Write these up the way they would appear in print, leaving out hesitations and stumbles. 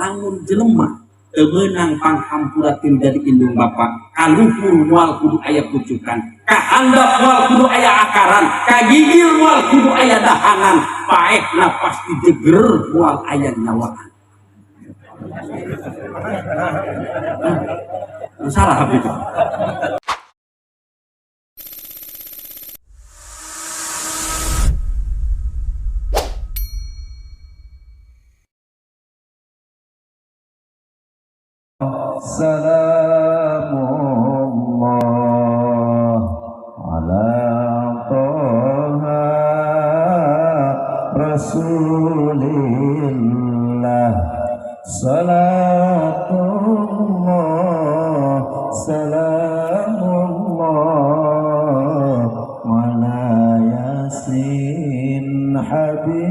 lamun jelema teu meunang panghampurakeun jadi indung bapa, kaluhur moal kudu aya pucukan, ka handap moal kudu aya akaran, ka gigil moal kudu aya dahanan, paehna pasti jeger moal aya nyawaan. Salah apa itu? Salamullah ala Toha Rasulillah, salatullah salamullah ala Yasin Habibillah.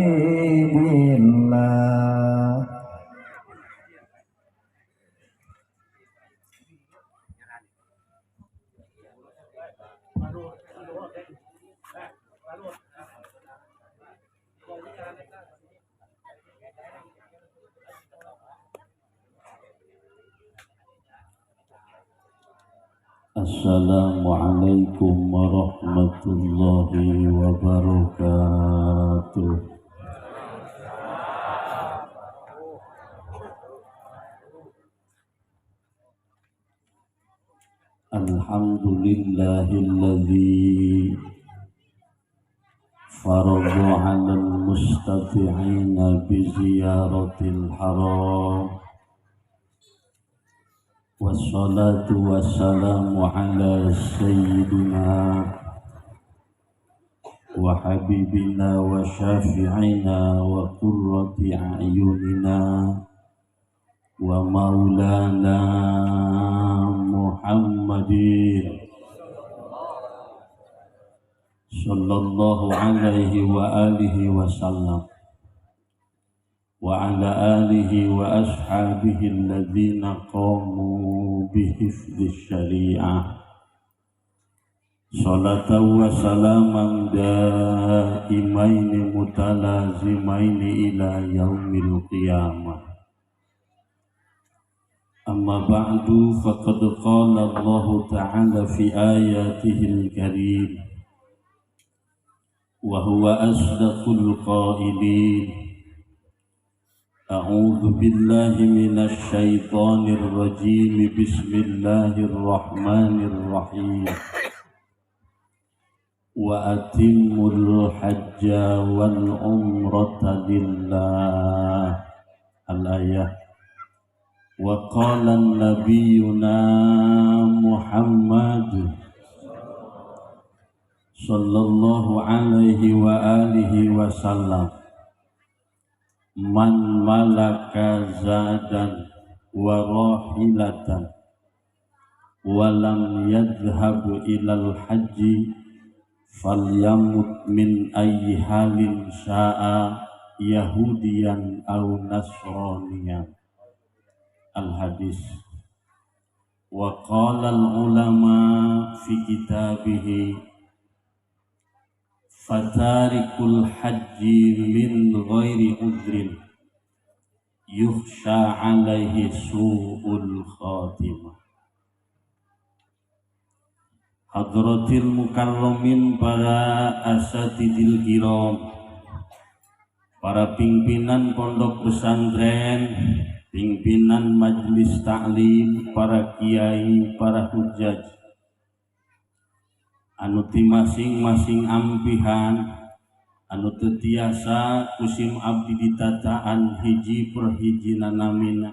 Assalamualaikum warahmatullahi wabarakatuh. Alhamdulillahilladzi farada 'alal mustafi'ina bi ziyaratil haram. Wassalatu wassalamu ala sayyidina wa habibina wa syafi'ina wa qurrati a'yunina wa maulana Muhammadin sallallahu alaihi wa alihi wa sallam wa ala alihi wa ashabihi alladhina qamu bihifdhish syari'ah. Salatan wa salaman daimaini mutalazimaini ila yaumil qiyamah. Amma ba'du, faqad qala Allah ta'ala fi ayatihil karim wa huwa asdaqul qailin. A'udzu billahi minasy syaithanir rajim. Bismillahirrahmanirrahim. Wa atimmul hajja wal umrata lillah. Al-ayah. Wa qala nabiyyuna Muhammad sallallahu alaihi wa alihi wasallam, man malaka zadan wa rahilatan wa lam yadhhab ilal haji falyamut min ayyi halin sya'a yahudiyan aw nasraniyan. Al-hadis. Wa qala al-ulama fi kitabihi fatarikul haji min ghairi udrin yukhsha alaihi su'ul khatimah. Hadratil mukarramin, para asatidil kiram, para pimpinan pondok pesantren, pimpinan majlis ta'lim, para kiai, para hujjaj, anu ti masing-masing ampihan, anu teu tiasa kusim abdi ditataan hiji per hijina namina,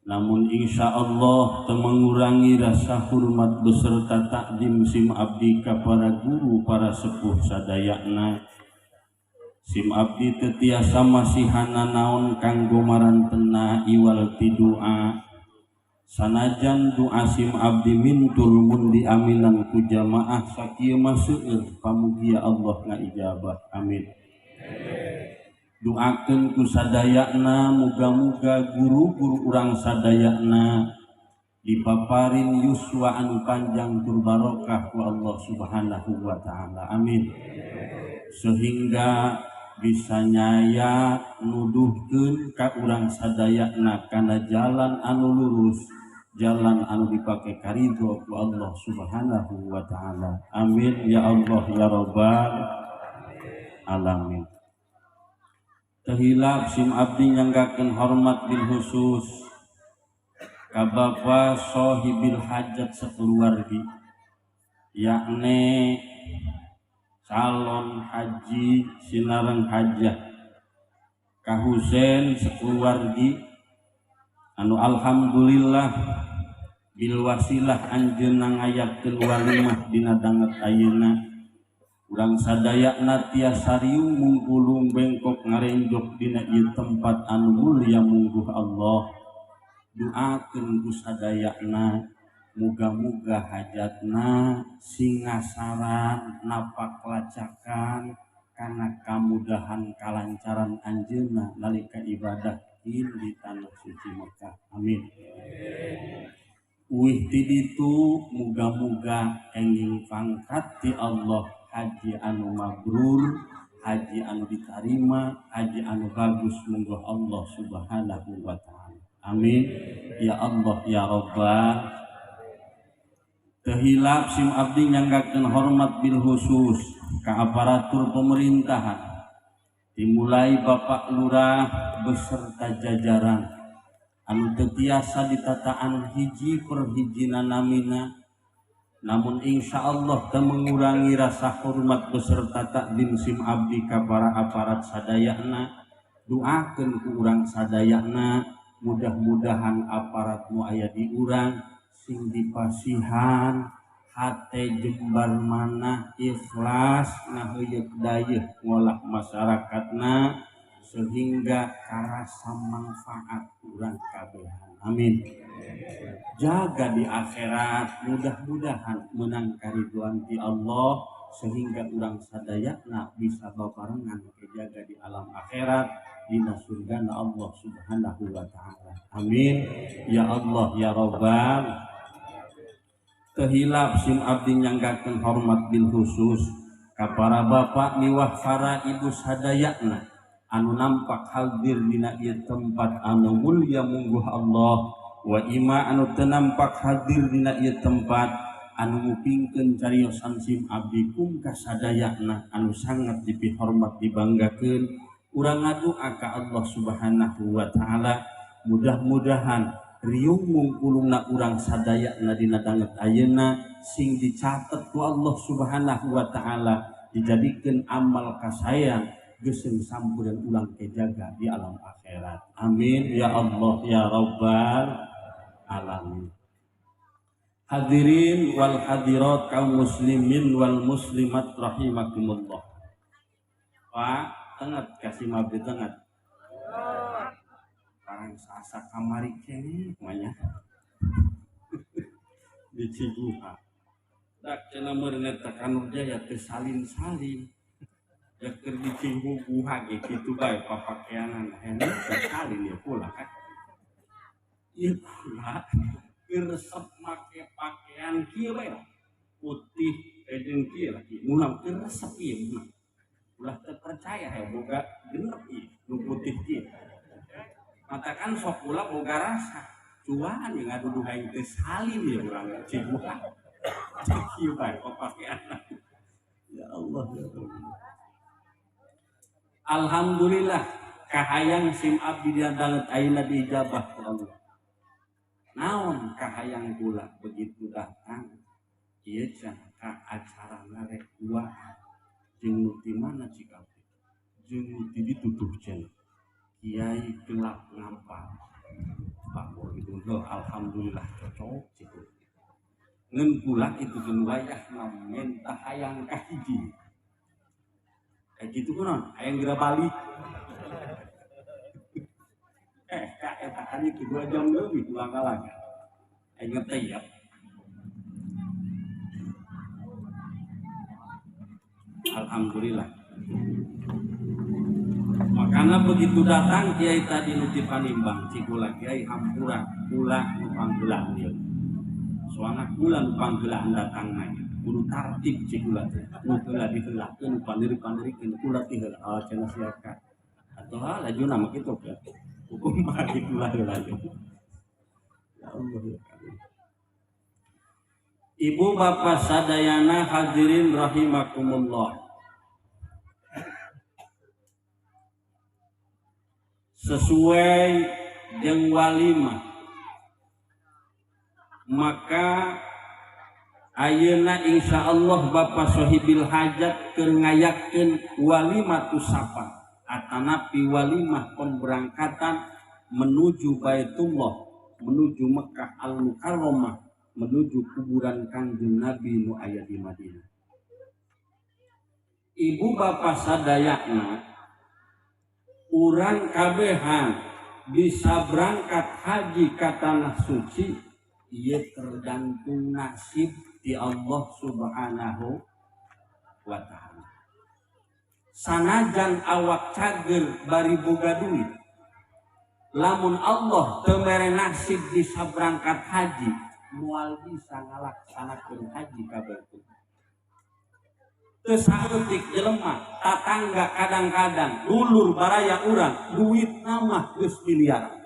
namun insyaallah teu mengurangi rasa hormat beserta takdim sim abdi ka para guru, para sepuh sadayana. Sim abdi teu tiasa masihana naon kanggo marantena iwal ti doa. Sanajan doa sim abdi mintul mun diaminan ku jamaah sakieu mah seueur pamugia Allah ngaijabah. Amin. Doakeun ku sadayana muga-muga guru-guru urang sadayana dipaparin yuswa anu panjang tur barokah ku Allah Subhanahu wa taala. Amin. Sehingga bisa nyaya nuduhkeun ka urang sadayana kana jalan anu lurus, jalan anu dipake karidho ku Allah Subhanahu wa taala. Amin ya Allah ya rabbal alamin. Tehilap sim abdi nyanggakeun hormat bil khusus ka Bapak Sohibil Hajat sakeluargi, yakni calon haji Sinareng Hajah ka Husein sakeluargi anu alhamdulillah bil wasilah anjeunna ngayatkeun walimah dina danget ayeuna. Urang sadayana tiasa riung mungkulung bengkok ngarenjok dina ieu tempat anu mulia mungguh Allah. Doakeun ku sadayana muga-muga hajatna singasaran napak lacakan kana kamudahan kalancaran anjeunna nalika ibadah di tanah suci Mekah. Amin. Uih ti ditu muga-muga enging pangkat ti Allah haji anu mabrur, haji anu diterima, haji anu bagus mungguh Allah Subhanahu wa taala. Amin ya Allah ya rabbal. Tehilap sim abdi nyanggakeun hormat bil khusus ka aparatur pemerintahan dimulai Bapak Lurah beserta jajaran anu teu tiasa ditataan hiji per hijina namina, namun insya Allah teu mengurangi rasa hormat beserta takdim sim abdi ka para aparat sadayana. Doakeun ku urang sadayana mudah-mudahan aparatmu aya di urang sing dipasihan hate jembar manah ikhlas ngaheuyeuk dayeuh ngolah masyarakatna sehingga karasa manfaat urang kabehan. Amin. Jaga di akhirat mudah-mudahan menang karidhoan ti Allah sehingga urang sadayana bisa babarengan kejaga di alam akhirat dina surgana Allah Subhanahu wa taala. Amin ya Allah ya rabbal. Tehilap sim abdi nyanggakeun hormat bil khusus ka para bapak miwah para ibu sadayana anu nampak hadir dina ieu tempat anu mulia mungguh Allah, wa ima anu teu nampak hadir dina ieu tempat anu ngupingkeun cariosan sim abdi kungka sadayana anu sangat dipihormat dibanggakeun. Urang ngadoa ka Allah Subhanahu wa taala mudah-mudahan riung mungkulungna urang sadayana dina danget ayeuna sing dicatet ku Allah Subhanahu wa taala dijadikeun amal kasayang geus sampureun ulang kejaga di alam akhirat. Amin ya Allah ya rabbal alamin. Hadirin wal hadirat kaum muslimin wal muslimat rahimakumullah. Pak tengat kasih mabdi tengat. Parang sasa kamari kene manya. Di Ciguha. Dak cenah meureun eta Kanur Jaya teu salin-salin. Ya keur di Ciguha ge kitu bae papakeanan hene salin ya pula kan. Ieu pula resep make pakaian kieu bae. Putih jeung kieu lagi. Mulang resep ieu mah. Ulah terpercaya ya boga genep ieu nu putih kieu. Matakan sok ulah boga rasa. Cuan yang ngaduduh hayang teu salin ya urang Ciguha. Kieu bae pakaian. Ya Allah ya Allah. Alhamdulillah kahayang sim abdi dina danget ayeuna diijabah ku Allah. Naon kahayang kula begitu datang ieu can ka acara ngarek duaan jeung nu ti mana cikapi jeung nu ti ditutup cenah Kiai gelap ngampal Pak itu alhamdulillah cocok ciku ngeun kula kitu geun wayahna menta hayang ka hiji kayak gitu kunaon hayang geura balik ka eta kan itu 2 jam leuwih ulang kalaga hayang ngeteyap. Alhamdulillah. Makanya begitu datang Kiai tadi nuti panimbang cikula Kiai hampura kula nu panggeula ieu. Soalna kula nu panggeula datang nanya. kudu tartib cik ulah teh nu teu diheulakeun pandiri-pandirikeun ulah teh heula cenah siakan atuh laju nama kitu ya hukum mah itulah heula ya Allah ya Allah. Ibu bapak sadayana hadirin rahimakumullah, sesuai jeung walimah maka ayeuna insyaallah bapak sohibil hajat keur ngayakeun walimatus safar atanapi walimah pemberangkatan menuju Baitullah, menuju Mekah Al-Mukarramah, menuju kuburan Kanjeng Nabi nu aya di Madinah. Ibu bapak sadayana urang kabehan bisa berangkat haji ka tanah suci ieu tergantung nasib di Allah Subhanahu wa taala. Sanajan awak cager bari boga duit, lamun Allah teu mere nasib bisa berangkat haji moal bisa ngalaksanakeun haji ka Baitullah. Teu saeutik jelema tatangga kadang-kadang dulur baraya urang duitna mah geus miliaran,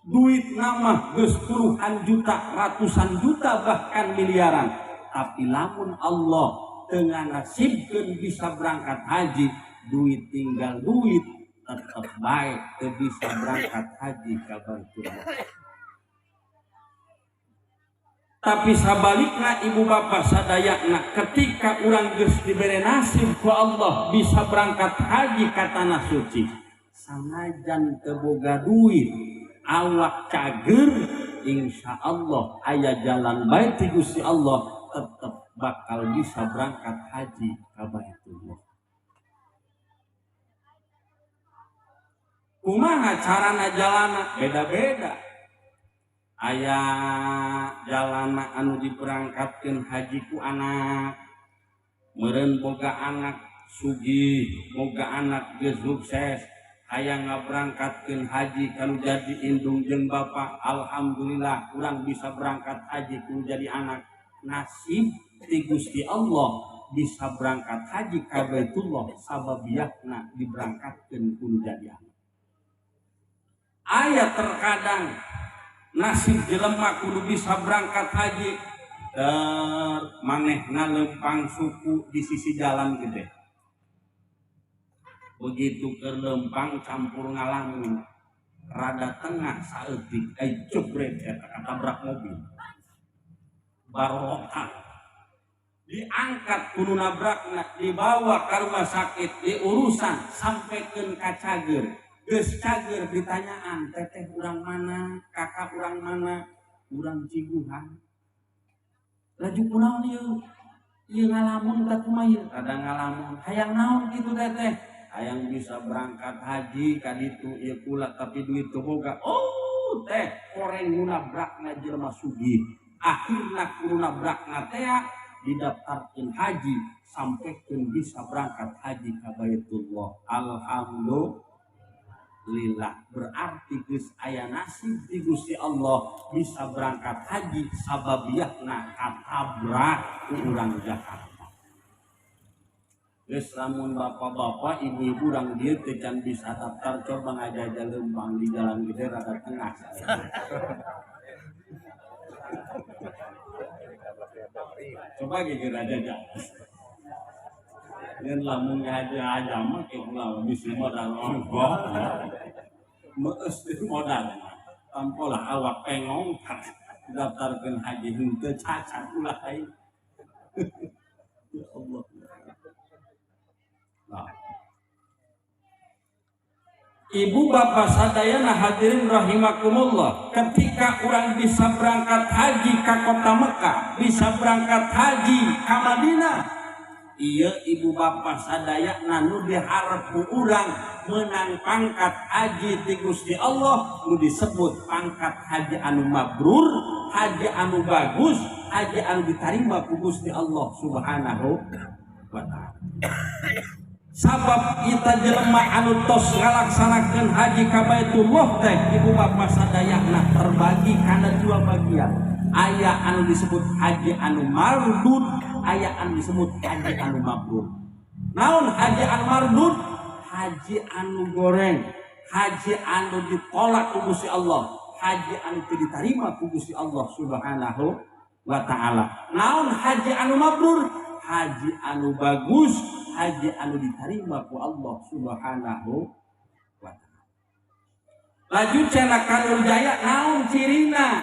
duitna mah geus puluhan juta, ratusan juta bahkan miliaran, tapi lamun Allah teu nganasibkeun bisa berangkat haji, duit tinggal duit tetep bae teu bisa berangkat haji ka Baitullah. Tapi sabalikna ibu bapak sadayana ketika urang geus dibere nasib ku Allah bisa berangkat haji ka tanah suci, sanajan teu boga duit awak cager insyaallah aya jalan bae ti Gusti Allah tetep bakal bisa berangkat haji ka Baitullah. Kumaha carana jalana beda-beda. Aya jalana anu diberangkatkeun haji ku anak, meureun boga anak sugih, boga anak geus sukses, aya ngaberangkatkeun haji kanu jadi indung jeung bapa, alhamdulillah urang bisa berangkat haji ku jadi anak. Nasib ti Gusti Allah bisa berangkat haji ka Baitullah sababiahna diberangkatkeun ku jadi anak. Aya terkadang nasib jelema kudu bisa berangkat haji manehna lempang suku di sisi jalan gede, begitu ke lempang campur ngalamun rada tengah saeutik jebret eta katabrak mobil barokan diangkat kudu nabrakna dibawa ke rumah sakit diurusan sampekeun ka cager. Geus cager ditanyaan teteh urang mana, kakak urang mana, urang Ciguhan. Laju kunaon ieu? Ieu ngalamun teh kumaha ieu? Kada ngalamun. Hayang naon kitu teteh? Hayang bisa berangkat haji ka ditu ieu kula tapi duit teu boga. Oh, teh koreng nu nabrakna jelema sugih. Akhirna kudu nabrakna teh didaftarkeun haji sampekeun bisa berangkat haji ka Baitullah. Alhamdulillah. Berarti geus aya nasib di Gusti Allah bisa berangkat haji sababiahna katabrak ku urang Jakarta. Geus lamun bapak-bapak ibu-ibu urang dieu teh can bisa daftar coba ngajajal lempang di jalan gede rada tengah. Coba geger aja jalan. Dan lamun aja mah ke pulau bisa modal ongkos, meus modal, tampolah awak pengong, daftarkan haji henteu cacat ulah ai. Ya Allah. Nah. Ibu bapak sadayana hadirin rahimakumullah, ketika orang bisa berangkat haji ke kota Mekah, bisa berangkat haji ke Madinah, iya ibu bapak sadayana nu diharap ku urang menang pangkat haji ti Gusti Allah nu disebut pangkat haji anu mabrur, haji anu bagus, haji anu diterima ku Gusti Allah Subhanahu wa taala. Sabab kita jelema anu tos ngalaksanakeun haji ka Baitullah teh ibu bapak sadayana terbagi kana dua bagian. aya anu disebut haji anu mardud, aya anu disebut haji anu mabrur. Naon haji anu mardud? Haji anu goreng, haji anu ditolak ku Gusti Allah, haji anu teu diterima ku Gusti Allah Subhanahu wa taala. Naon haji anu mabrur? Haji anu bagus, haji anu diterima ku Allah Subhanahu wa taala. Laju cenah Kanur Jaya naon cirina?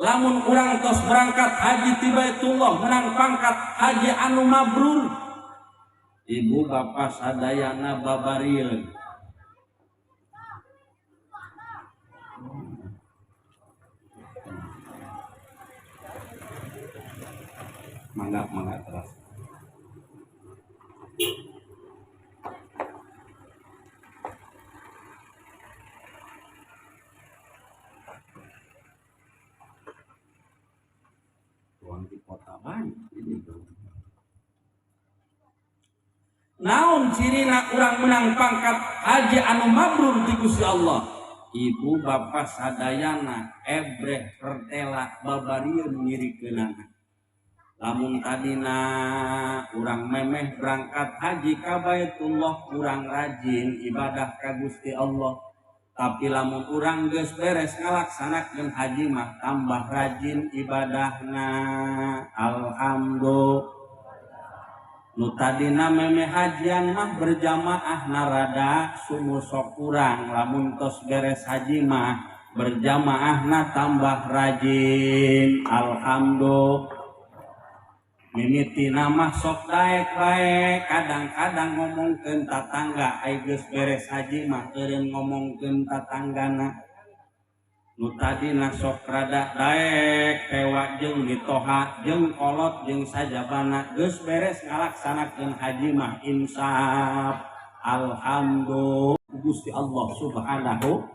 Lamun urang tos berangkat haji ti Baitullah menang pangkat haji anu mabrur, ibu bapak sadayana babarieun. Mangga terus. Tuang di kota banyak ini dong. Naon cirina urang menang pangkat haji anu mabrur ti Gusti Allah? Ibu bapak sadayana ebreh pertela babarieun ngirikeunana. Lamun tadina urang memeh berangkat haji ka Baitullah, urang rajin ibadah ka Gusti Allah. Tapi lamun urang geus beres ngalaksanakeun haji mah tambah rajin ibadahna. Alhamdulillah. Nu tadina memeh hajian mah berjamaah narada sumur sok kurang, lamun tos beres haji mah berjamaahna tambah rajin. Alhamdulillah. Mimiti nama sok daek bae, kadang-kadang ngomongkeun tatangga ai geus beres haji mah eureun ngomongkeun tatanggana. Nu tadina sok rada daek tewa jeung mitoha jeung kolot jeung sajabana geus beres ngalaksanakeun haji mah insaf. Alhamdulillah Gusti Allah Subhanahu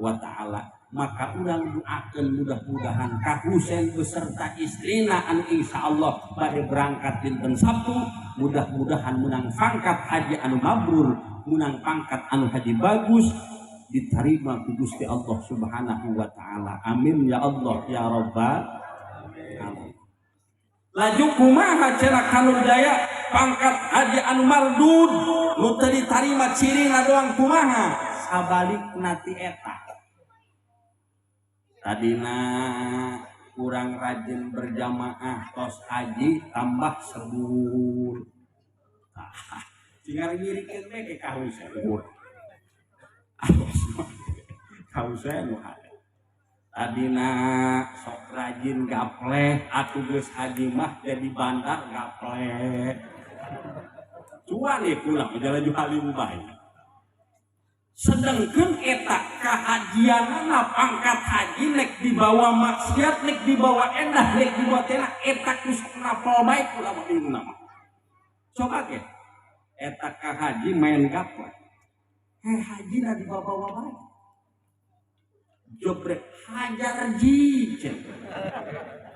wa taala. Maka urang doakeun mudah-mudahan ka Husein beserta istrina anu insyaallah bade berangkat dinten Sabtu, mudah-mudahan menang pangkat haji anu mabrur, menang pangkat anu haji bagus, diterima ku Gusti Allah Subhanahu wa taala. Amin ya Allah ya rabbal alamin. Laju kumaha cenah Kanur Jaya pangkat haji anu mardud nu teu ditarima cirina doang kumaha? Sabalikna ti eta. Tadina kurang rajin berjamaah tos haji tambah sebul. Tinggal ngirikeun we ka Husein. Husein tadina sok rajin gapleh atuh geus haji mah jadi bandar gapleh. Cuan ye pulang jalan halim bae. Sedengkeun eta kahajianana pangkat haji nek dibawa maksiat, nek dibawa endah, nek dibawa tena eta kusuk napal baik ulah bingung. Coba ge eta kahaji main gapleh. Hajina dibawa baik. Jobrek hajar jijeng.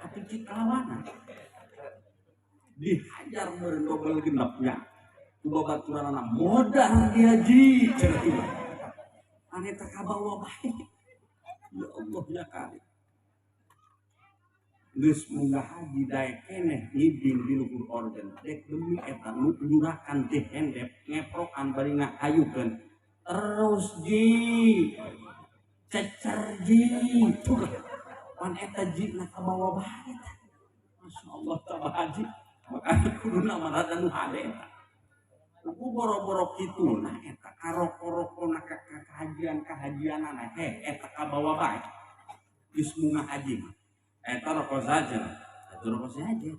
Atuh cikalawana. Dihajar meureun dobel genepnya. Ku babaturanana modal dia jijeng. Ane tak kabawa baik. Ya Allah ya kali. Geus munggah haji daek keneh ngibing di luhur orden. Dek demi eta nu nyurakan teh hendep ngeprokan bari ngahayukeun. Terus ji cecer ji. Pan eta ji na kabawa baik. Masyaallah tambah haji. Maka kuduna marada nu hade eta. Ku boro-boro kitu nah eta karoko-rokona kahajianana eta kabawa bae geus munggah haji eta rokok saja atuh rokok saja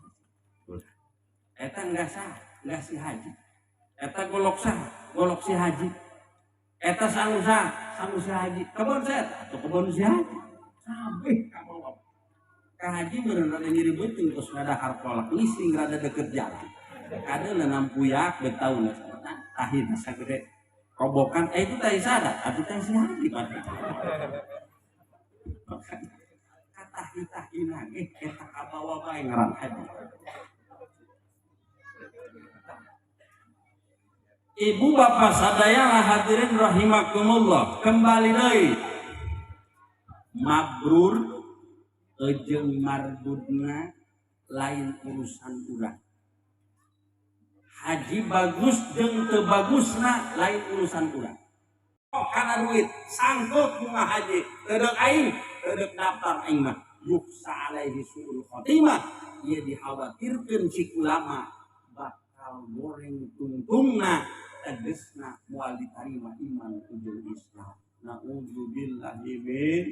eta enggak si haji eta golok si haji eta sanu si haji kebon set atau kebon si haji kabeh kabawa ka haji meureun rada nyeri beuteung tos rada harkolak lising rada deket jalan. Kadang nampuyak betauna tahina sagede kobokan itu tahi sadat atuh tahi haji pada katahina eta kabawa bae ngaran haji. Ibu bapak sadaya hadirin rahimakumullah, kembali deui mabrur jeung mardudna lain urusan urang. Haji bagus jeung teu bagusna lain urusan urang. Kana duit sangkeut bunga haji teudeuk aing teudeuk daftar aing mah yuksa alaihi suul khotimah ieu dikhawatirkeun si ulama bakal goreng tungtungna tegesna moal ditarima iman ujung Islam. Na'udzubillahi min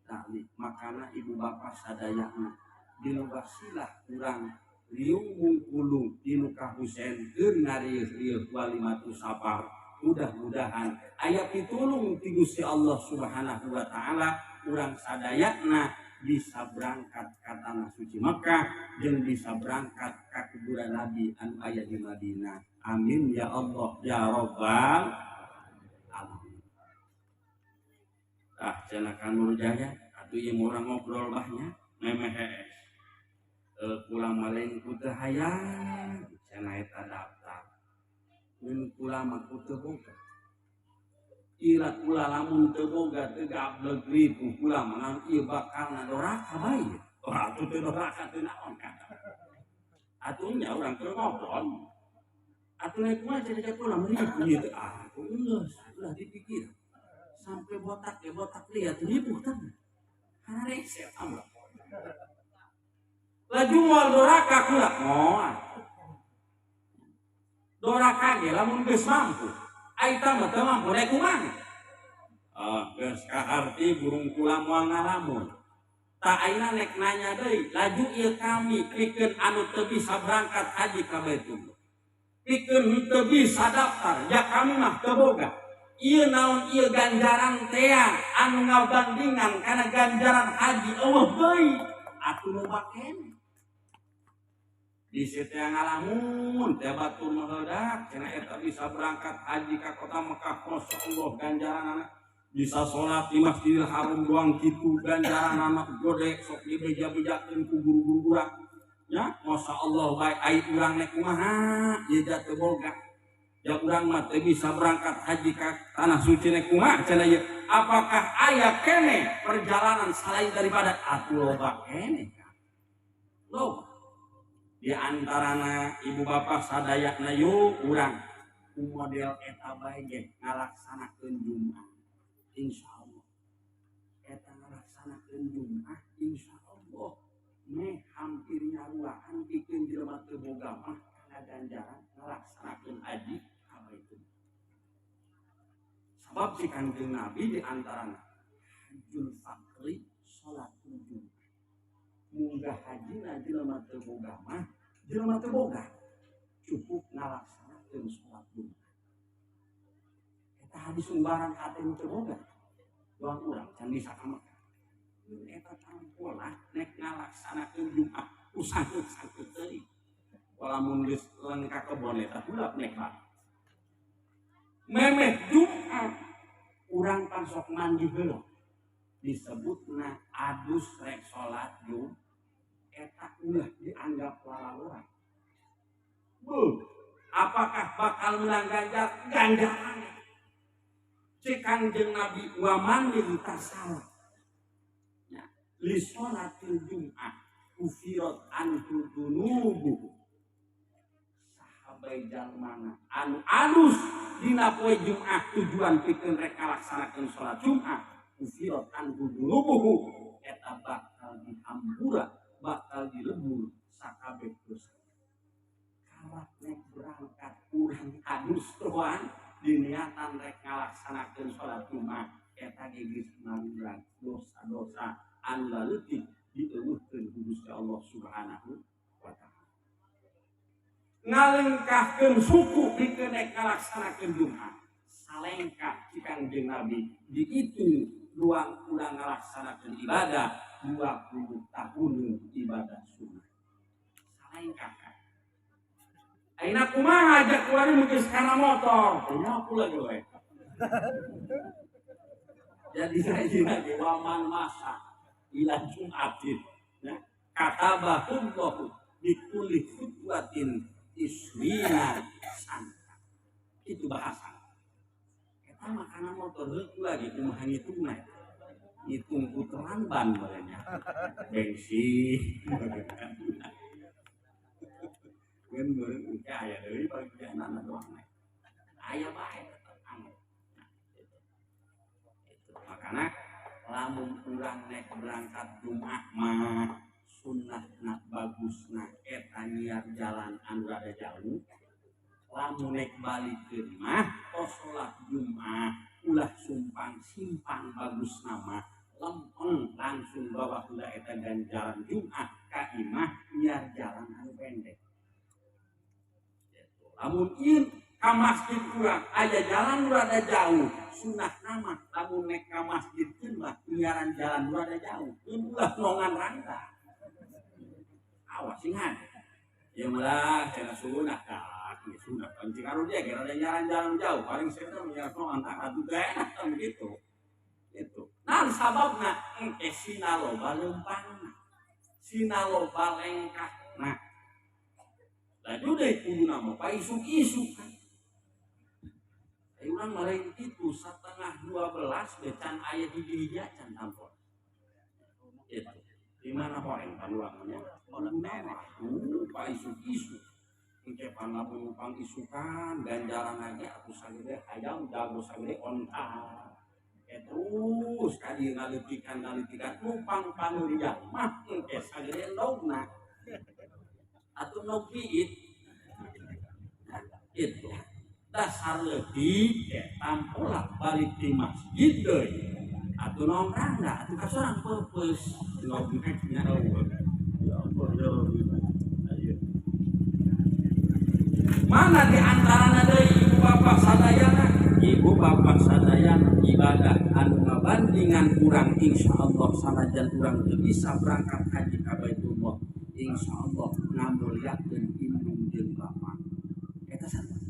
dzalik. Makana ibu bapak sadayana dinu wasilah urang riung bungkulung dinu ka Husein keur ngarieuh-rieuh walimatu safar. Mudah-mudahan aya pitulung ti Gusti Allah Subhanahu wa taala urang sadayana bisa berangkat ka tanah suci Mekah jeung bisa berangkat ka kuburan Nabi anu aya di Madinah. Amin ya Allah ya rabbal alamin. Cenah Nur Jaya atuh ieu urang ngobrol bahnya memehes. Kula maleng ku teu hayang cenah eta daftar. Mun kula mah teu boga. Ira kula lamun teu boga teu gablek ribu kula mah ieu bakalna doraka bae. Atuh teu doraka teu naon kata. Atuh nya urang teu ngobrol. Atuh naik kumaha cerita kula ribu ieu teh atuh geus ulah dipikir. Sampai botak ya botak lihat ribu teh. Karena reset amlah. Laju moal doraka kula moal. Doraka ge lamun geus mampu aita mah teu mampu rek kumaha geus kaharti burung kula moal ngalamun ta ayeuna nek nanya deui laju ieu kami pikeun anu teu bisa berangkat haji ka Baitullah pikeun teu bisa daftar ya kami mah teu boga ieu naon ieu ganjaran teang anu ngabandingan kana ganjaran haji eueuh deui atuh loba keneh di situ yang ngalamun teh batur meudak cenah eta bisa berangkat haji ka kota Mekah masya Allah ganjaranana bisa sholat di Masjidil Haram doang kitu ganjaranana gede sok dibeja-bejakeun ku guru-guru urang nya masya Allah bae ai urang nek kumaha ieu teu boga ya urang mah teu bisa berangkat haji ka tanah suci nek kumaha cenah ieu apakah aya keneh perjalanan selain daripada atuh loba keneh loba di antarana ibu bapak sadayana yuk urang ku model eta bae ge ngalaksanakeun Jumat insyaallah eta ngalaksanakeun Jumat insyaallah meh hampir nyaruaan pikeun jelema teu boga mah kana ganjaran ngalaksanakeun haji ka Baitullah sabab si Kanjeng Nabi di antarana hajjul fakri salatul Jumat munggah hajina jelema teu boga mah jelema teu boga cukup ngalaksanakeun salat Jumat eta hadis sumbaran hate nu teu boga doang urang can bisa ka Mekah eta tampola nek ngalaksanakeun Jumat usang-usang teuing walamun geus leung ka kebon eta bulak nek memeh Jumat urang pan sok mandi heula disebutna adus rek salat Jumat eta ulah dianggap lalauan. Apakah bakal menang ganjaran? Cek Kanjeng Nabi wa man litasawuf. Ya, li sholatil Jumat ufirat anhu dunubuhu. Sahabai jalmana anu alus dina poe Jumat tujuan pikeun rek ngalaksanakeun salat Jumat ufirat anhu dunubuhu eta bakal dihampura bakal dilebur sakabeh dosa. Kalau nek berangkat urang adus doang diniatan rek ngalaksanakeun salat Jumat eta geus ngaluran dosa-dosa anu leutik dieuweuhkeun ku Gusti Allah Subhanahu wa taala. Ngalengkahkeun suku pikeun rek ngalaksanakeun Jumat salengkah ci Kanjeng Nabi diitung ruang urang ngalaksanakeun ibadah 20 tahun ibadah sunnah. Salengkah kan. Ayeuna kumaha ajak kuari geus kana motor. Nya pula we. Jadi sajina ge waman masa ila Jumatin. Ya, katabahullahu bi kulli khutwatin isrina santa. Itu bahasa. Eta mah kana motor heuh lagi kumaha ngitungna. hitung putaran ban barenya bensin kan beureum engke aya deui bagianna doang aya bae tetep angin itu makana lamun urang nek berangkat Jumat mah sunnahna bagusna eta nyiar jalan anu rada jauh lamun nek balikeun mah tos salat Jumat ulah sumpang simpang bagus nama lempeng langsung bawa ulah eta ganjaran Jumat ka imah nyiar jalan anu pendek lamun ieu ka masjid urang aya jalan rada jauh sunah nama lamun nek ka masjid teh mah nyiaran jalan rada jauh ulah nongan rangka awas ingat ya malah cenah sunah tak ya sunah pancing anu dia kira ada jalan jauh paling sebenarnya nyiar nongan tak atuh teh begitu itu nah sababna engke sina loba leumpangna sina loba lengkahna laju deh kudu nama pak isuk-isuk kan urang malain itu 11:30 becan aya di hija can tampol itu di mana poeng panuangnya orang merah pak isuk-isuk engke pangamun isukan ganjaran lagi aku sagede hayang jago sagede onta terus kadi ngalitikan numpang panurian mah engke sagede endogna atau nopiit itu dasar leutik tampola balik di masjid deui atuh nongkrangna atuh kasorang peupeus ngobreknya eueuh ya Allah ya mana di antarana deui ibu bapak sadayana ibadah anu ngabandingan urang insyaallah sanajan urang teu bisa berangkat haji ka Baitullah insyaallah ngamulyakeun indung jeung bapa eta sareng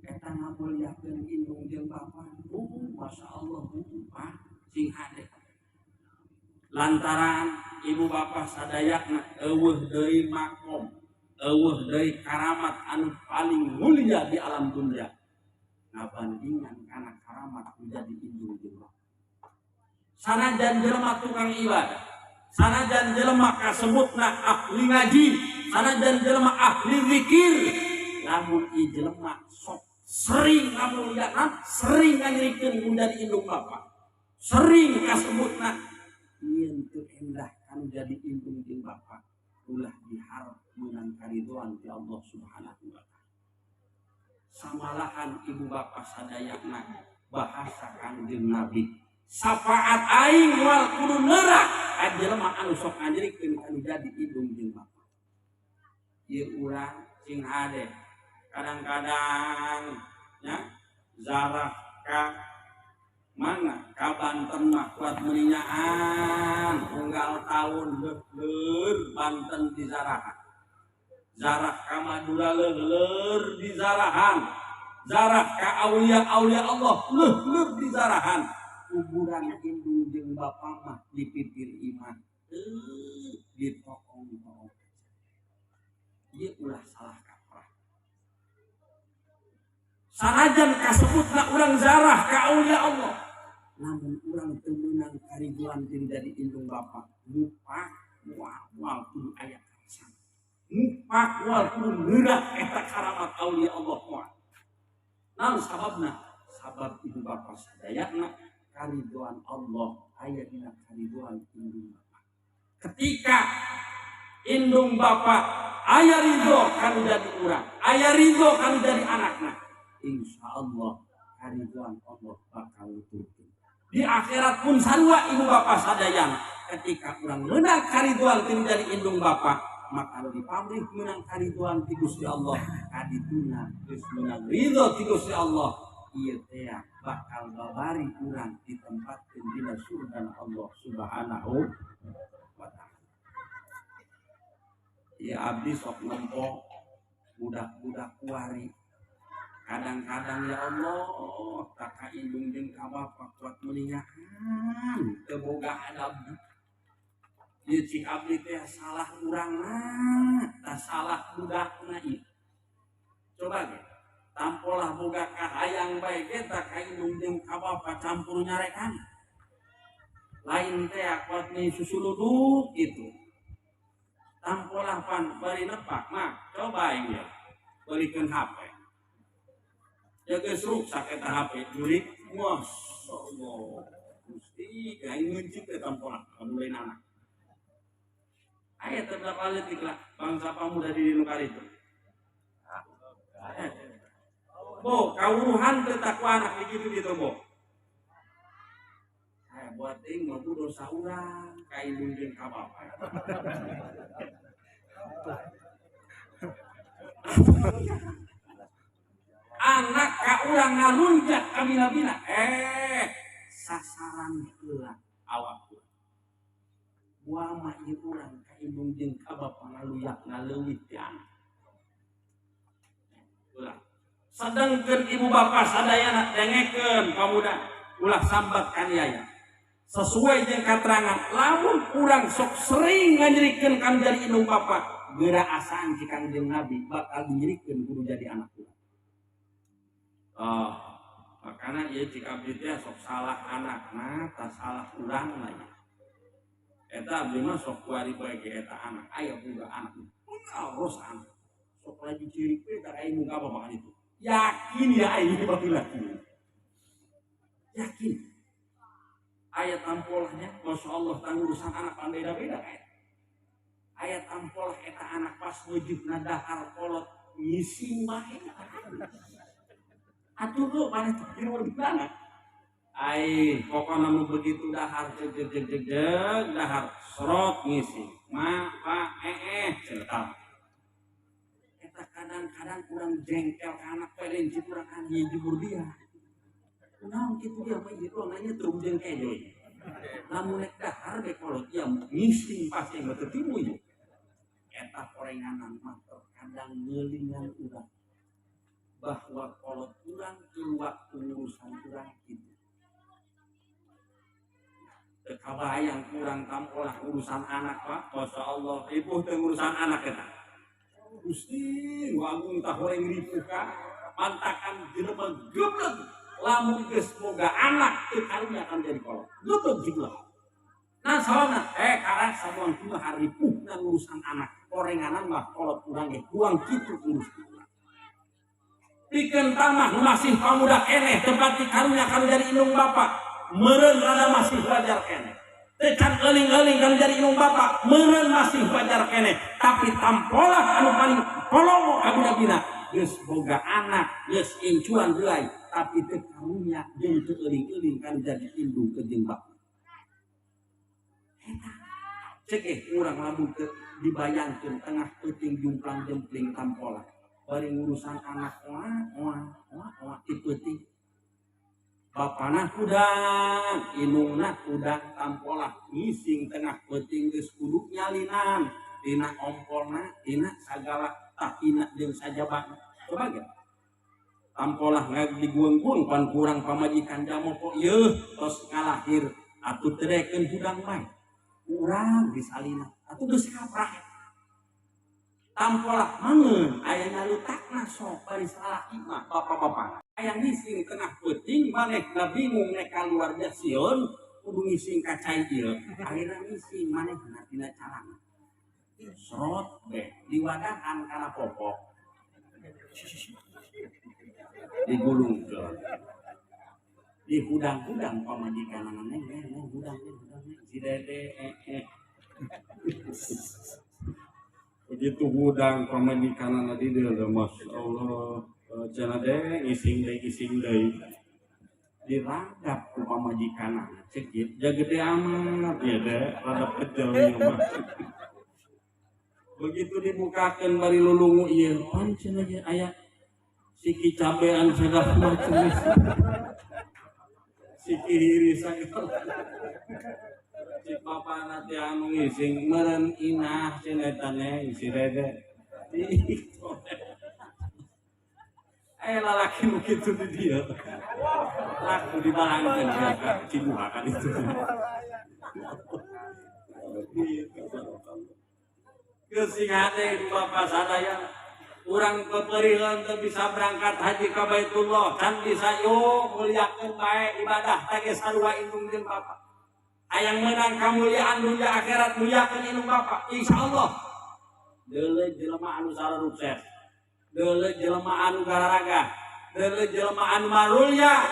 eta ngamulyakeun indung jeung bapa masyaallah Pak sing hade lantaran ibu bapa sadayana eueuh deui makom eueuh deui karamat anu paling mulia di alam dunia ngabandingan kana karamat menjadi indung jeung bapa sanajan jelema tukang ibadah sanajan jelema kasebutna ahli ngaji sanajan jelema ahli zikir lamun ieu jelema sok sering ngamuliaan sering nganyirikeun menjadi indung bapa sering kasebutna ieu teu endah anu jadi indung jeung bapa ulah diharap meunang karidhoan ti Allah Subhanahu wa taala samalahan ibu bapa sadayana bahasa Kangjeng Nabi syafaat aing wal kudu neurak ajelema anu sok ngajrikeun anu jadi indung jeung bapa ieu urang sing hade kadang-kadang nya zarah ka mana ka Banten mah kuat meuninyaan unggal taun leur Banten di zarahan zarah ka Madura leur di zarahan zarah ka aulia Allah leur di zarahan kuburan indung jeung bapa mah di pipir imah di tokong-tokong ieu ulah salah kaprah sanajan kasebutna urang zarah ka aulia Allah namun urang teu meunang karidhoan jeung jadi indung bapa mupak wal kudu aya karasan mupak wal kudu neurah eta karamat aulia Allah moal naon sababna sabab ibu bapa sadayana karidhoan Allah aya dina karidhoan indung bapa ketika indung bapa aya ridho kanu jadi urang aya ridho kanu jadi anakna insyaallah karidhoan Allah bakal nuturkeun di akhirat pun sarua ibu bapa sadayana ketika urang meunang karidhoan tinu jadi indung bapa maka di pamrih meunang karidhoan ti Gusti Allah kadituna geus meunang ridho ti Gusti Allah ieu teh bakal babari urang ditempatkeun dina surga Allah Subhanahu wa taala. Ya abdi sok nempo budak-budak kuari. Kadang-kadang ya Allah tak ka indung jeung ka bapa kuat meuninggahan teu boga adab. Ieu cik abdi teh salah urangna, tah salah budakna ieu. Coba ge tampolah boga kahayang bae ge tak ka indung jeung ka bapa campur nyarekan lain teh kuat nih susuluduk itu tampolah pan bari nepak mah coba ya balikan HP jaga rusak eta HP jurik masyaallah Gusti kain nguncik ke tampolah mulai anak aya terdapat letik lah bangsa pemuda di luar itu Bo kawuruhan tetak anak begitu gitu Bo buat ting mau dosa urang kain mungkin kabapa anak ka urang ngalunjak kami nabina sasaran heula awak gua mah ieu urang kain mungkin kabapa ngaluyak ngaleuwit ti anak ulah sedengkeun ibu bapa sadayana dengekeun pamuda ulah sambat kaniaya sesuai dengan keterangan lamun kurang sok sering ngajrikeun kan jadi indung bapa geura asaan ci Kangjeng Nabi bakal dijrikeun kudu jadi anak urang makana ieu cik abdi teh sok salah anakna tah salah urang lah eta abdi mah sok kuari bae ge eta anak aya budak anak harus anak sok lagi cirik teh da aing muka apa itu yakin ya aing baheula yakin ayat tampolnya, masya Allah, urusan anak beda-beda kan? Ayat tampolah eta anak pas wujud nadahar kolot ngisi bahe. Atuh lo mana pikir mana? Pokoknya mau begitu dahar jeg dahar serot ngisi, cerita. Eta kadang-kadang kurang jengkel anak pelenci kurang kan hijau dia. Nah, gitu dia mah itu nanya terus jengkel deui. Lamun nek dahar be kolot dia ngising pasti mah teu timu ieu. Eta korenganan mah terkadang ngeulingan urang. Bahwa kolot urang keluar urusan urang kitu. Teu kabayang urang tampolah urusan anak Pak. Masyaallah, ibu teu urusan anak eta. Gusti, wangun tah horeng ripuh ka mantakan jelema geblek. Lamun geus boga anak teu karunya akan jadi kolot. Geblek juga. Nah soalna karang samuan kumaha haripuh dan urusan anak. Korenganan mah kolot urang ge kuang kitu urusan urang. Pikeun tamah masih pamuda keneh tempat di karunya akan jadi indung bapa. Meureun rada masih belajar keneh. Tekan euling-euling kan jadi indung bapa, meureun masih belajar keneh. Tapi tampolah anu paling polomo ka budak-budak. Geus boga anak, geus incuan deulai, tapi teu karunya jeung teu euling-euling kan jadi indung ke jeung bapa. Eta cek urang lamun teu dibayangkeun tengah peuting jumplang jempling tampola. Bari urusan anak wah ti peuting. Bapana kudang, indungna kudang tampola ngising tengah peuting geus kudu nyalinan dina ompolna, dina sagala tahina jeung sajabana. Coba ge. Tampolah digueng-gueng pan kurang pamajikan jamopo yeuh tos ngalahir atuh terekeun hudang bae. Urang disalina atuh geus kaprah. Tampolah mangeun aya nalutakna sok bari salah imah bapak-bapak. Aya ngising tengah peuting manehna bingung nek kaluarga sieun kudu ngising ka cai ieu. Akhirna ngising manehna dina calana. Serot be diwadahan kana popok. Digulungkeun. Di hudang-hudang pamajikanna neng hudang si dede begitu hudang pamajikanna di dieu masyaallah cenah deh ngising deui diragap ku pamajikanna cek gede amat ya deh rada pecel mah begitu dibukakeun bari lulungu ieu pan cenah ge aya siki cabean segala macam siki hiri segala si papa nanti anu ngising meureun inah cenah tane si dede lalaki begitu di dia laku dibalangkeun ka cibuha kan itu kesingane bapak sadaya urang peperiheun teu bisa berangkat haji ka Baitullah can bisa yo mulyakeun bae ibadah teh ge sarua indung jeung bapak Hayang menang kamuliaan dunia akhirat muliakeun indung Bapa insyaallah. Deuleu jelema anu sareng sukses, deuleu jelema anu gararaga, deuleu jelema anu marulya,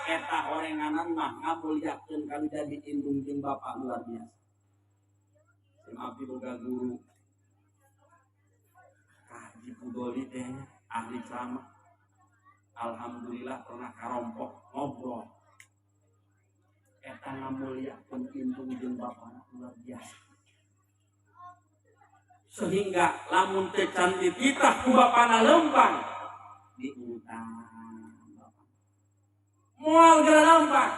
eta orenganan mah ngamulyakeun kanu jadi indung jeung Bapa luar biasa. Sim abdi boga guru Haji Budoli teh ahli ceramah. Alhamdulillah pernah karompok ngobrol. Eta ngamulyakeun indung jeung Bapa luar biasa. Sehingga lamun teu can dititah ku bapana lempang diutang Bapa. Moal geura lempang.